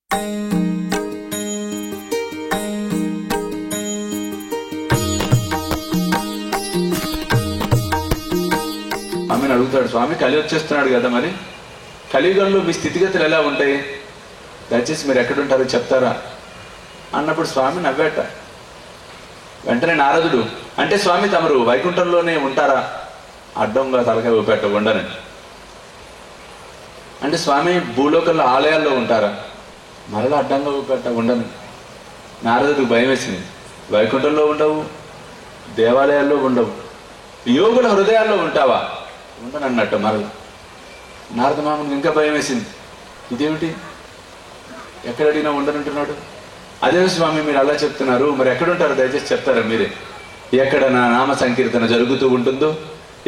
స్వామిని అడుగుతాడు, స్వామి కలి వచ్చేస్తున్నాడు కదా, మరి కలియుగంలో మీ స్థితిగతులు ఎలా ఉంటాయి, దయచేసి మీరు ఎక్కడుంటారో చెప్తారా అన్నప్పుడు స్వామి నవ్వేట. వెంటనే నారదుడు, అంటే స్వామి తమరు వైకుంఠంలోనే ఉంటారా, అడ్డంగా తలకాయ ఊపేట ఉండనని. అంటే స్వామి భూలోకంలో ఆలయాల్లో ఉంటారా, మరలా అడ్డంగా ఊపేట ఉండను. నారదుడికి భయం వేసింది. వైకుంఠంలో ఉండవు, దేవాలయాల్లో ఉండవు, యోగుల హృదయాల్లో ఉంటావా, ఉండనన్నట్టు మరలా. నారద మామూలు ఇంకా భయం వేసింది. ఇదేమిటి, ఎక్కడ అడిగినా ఉండనంటున్నాడు. అదే స్వామి మీరు అలా చెప్తున్నారు, మరి ఎక్కడుంటారో దయచేసి చెప్తారా మీరే. ఎక్కడ నా నామ సంకీర్తన జరుగుతూ ఉంటుందో,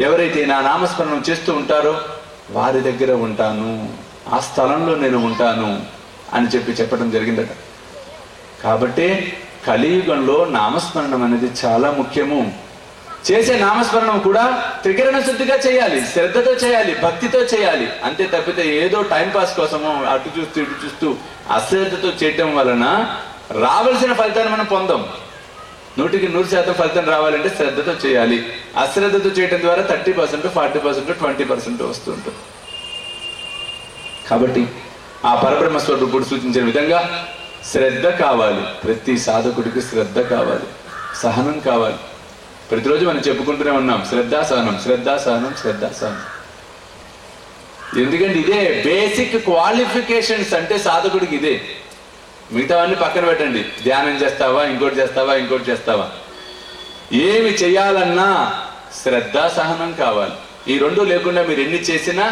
ఎవరైతే నా నామస్మరణం చేస్తూ ఉంటారో వారి దగ్గర ఉంటాను, ఆ స్థలంలో నేను ఉంటాను అని చెప్పడం జరిగిందట. కాబట్టి కలియుగంలో నామస్మరణం అనేది చాలా ముఖ్యము. చేసే నామస్మరణం కూడా త్రికరణ శుద్ధిగా చేయాలి, శ్రద్ధతో చేయాలి, భక్తితో చేయాలి. అంతే తప్పితే ఏదో టైంపాస్ కోసము అటు చూస్తూ ఇటు చూస్తూ అశ్రద్ధతో చేయటం వలన రావాల్సిన ఫలితాన్ని మనం పొందాం. 100% ఫలితం రావాలంటే శ్రద్ధతో చేయాలి. అశ్రద్ధతో చేయటం ద్వారా 30%, 40%, 20% వస్తుంటుంది. కాబట్టి ఆ పరబ్రహ్మ స్వరూపుడు సూచించిన విధంగా శ్రద్ధ కావాలి. ప్రతి సాధకుడికి శ్రద్ధ కావాలి, సహనం కావాలి. ప్రతిరోజు మనం చెప్పుకుంటూనే ఉన్నాం, శ్రద్ధ సహనం, శ్రద్ధ సహనం, శ్రద్ధ సహనం. ఎందుకంటే ఇదే బేసిక్ క్వాలిఫికేషన్స్ అంటే సాధకుడికి ఇదే. మిగతావన్నీ పక్కన పెట్టండి. ధ్యానం చేస్తావా, ఇంకోటి చేస్తావా, ఇంకోటి చేస్తావా, ఏమి చేయాలన్నా శ్రద్ధ సహనం కావాలి. ఈ రెండు లేకుండా మీరు ఎన్ని చేసినా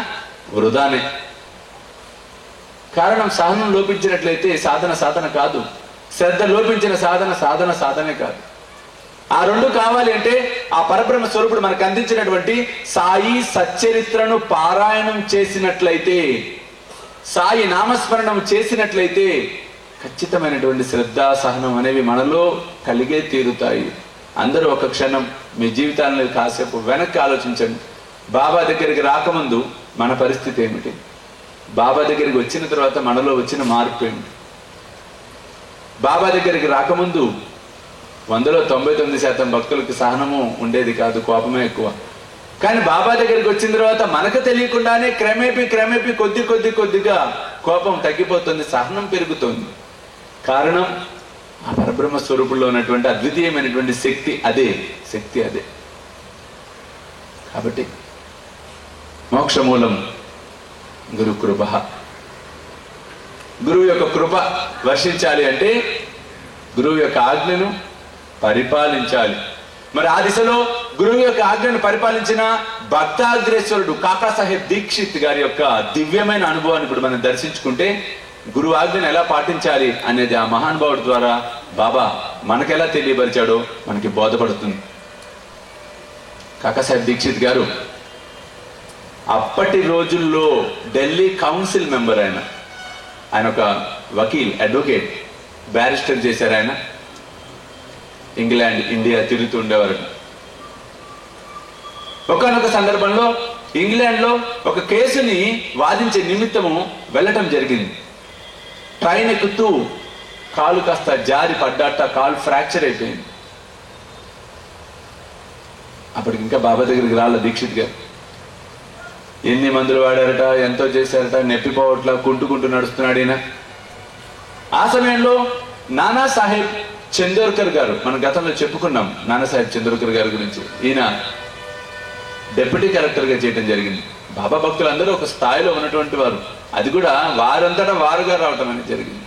వృధానే. కారణం సహనం లోపించినట్లయితే సాధన కాదు, శ్రద్ధ లోపించిన సాధనే కాదు. ఆ రెండు కావాలి అంటే ఆ పరబ్రహ్మ స్వరూపుడు మనకు అందించినటువంటి సాయి సచ్చరిత్రను పారాయణం చేసినట్లయితే, సాయి నామస్మరణం చేసినట్లయితే ఖచ్చితమైనటువంటి శ్రద్ధ సహనం అనేవి మనలో కలిగే తీరుతాయి. అందరూ ఒక క్షణం మీ జీవితాలను కాసేపు వెనక్కి ఆలోచించండి. బాబా దగ్గరికి రాకముందు మన పరిస్థితి ఏమిటి, బాబా దగ్గరికి వచ్చిన తర్వాత మనలో వచ్చిన మార్పు ఏమిటి. బాబా దగ్గరికి రాకముందు 100లో 99% భక్తులకు సహనము ఉండేది కాదు, కోపమే ఎక్కువ. కానీ బాబా దగ్గరికి వచ్చిన తర్వాత మనకు తెలియకుండానే క్రమేపీ కొద్దిగా కోపం తగ్గిపోతుంది, సహనం పెరుగుతుంది. కారణం ఆ పరబ్రహ్మ స్వరూపుల్లో ఉన్నటువంటి అద్వితీయమైనటువంటి శక్తి అదే. కాబట్టి మోక్షమూలం గురు కృప. గురువు యొక్క కృప వర్షించాలి అంటే గురువు యొక్క ఆజ్ఞను పరిపాలించాలి. మరి ఆ దిశలో గురువు యొక్క ఆజ్ఞను పరిపాలించిన భక్తాగ్రేశ్వరుడు కాకాసాహెబ్ దీక్షిత్ గారి యొక్క దివ్యమైన అనుభవాన్ని ఇప్పుడు మనం దర్శించుకుంటే గురువు ఆజ్ఞను ఎలా పాటించాలి అనేది ఆ మహానుభావుడి ద్వారా బాబా మనకెలా తెలియపరిచాడో మనకి బోధపడుతుంది. కాకాసాహెబ్ దీక్షిత్ గారు అప్పటి రోజుల్లో ఢిల్లీ కౌన్సిల్ మెంబర్. ఆయన ఒక వకీల్, అడ్వకేట్, బ్యారిస్టర్ చేశారు. ఆయన ఇంగ్లాండ్, ఇండియా తిరుగుతూ ఉండేవారు. ఒకనొక సందర్భంలో ఇంగ్లాండ్లో ఒక కేసుని వాదించే నిమిత్తము వెళ్ళటం జరిగింది. ట్రైన్ ఎక్కుతూ కాలు కాస్త జారి పడ్డాట, కాలు ఫ్రాక్చర్ అయిపోయింది. అప్పటికి ఇంకా బాబా దగ్గరికి రాళ్ళ దీక్షిత్ గారు. ఎన్ని మందులు వాడారట, ఎంతో చేశారట, నెప్పిపోవట్లా కుంటుకుంటూ నడుస్తున్నాడు ఈయన. ఆ సమయంలో నానా సాహెబ్ చందోర్కర్ గారు, మన గతంలో చెప్పుకున్నాం నానా సాహెబ్ చందోర్కర్ గారి గురించి. ఈయన డిప్యూటీ కలెక్టర్గా చేయడం జరిగింది. బాబా భక్తులందరూ ఒక స్థాయిలో ఉన్నటువంటి వారు, అది కూడా వారంతటా వారుగా రావటం అనేది జరిగింది.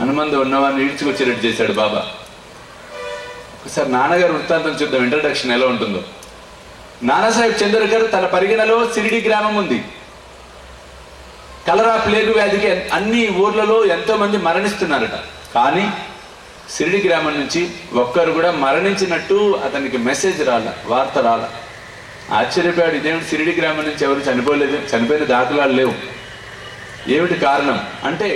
అనుమంది ఉన్నవారిని ఈడ్చుకొచ్చేటట్టు చేశాడు బాబా. ఒకసారి నాన్నగారు వృత్తాంతం చూద్దాం, ఇంట్రడక్షన్ ఎలా ఉంటుందో. నానాసాహెబ్ చందోర్కర్ తన పరిగణలో సిరిడి గ్రామం ఉంది. కలరా ప్లేగు వ్యాధికి అన్ని ఊర్లలో ఎంతో మంది మరణిస్తున్నారట. కానీ సిరిడి గ్రామం నుంచి ఒక్కరు కూడా మరణించినట్టు అతనికి మెసేజ్ వార్త రాల. ఆశ్చర్యపోయాడు, ఇదేమిటి సిరిడి గ్రామం నుంచి ఎవరు చనిపోలేదు, చనిపోయిన దాఖలాలు లేవు, ఏమిటి కారణం అంటే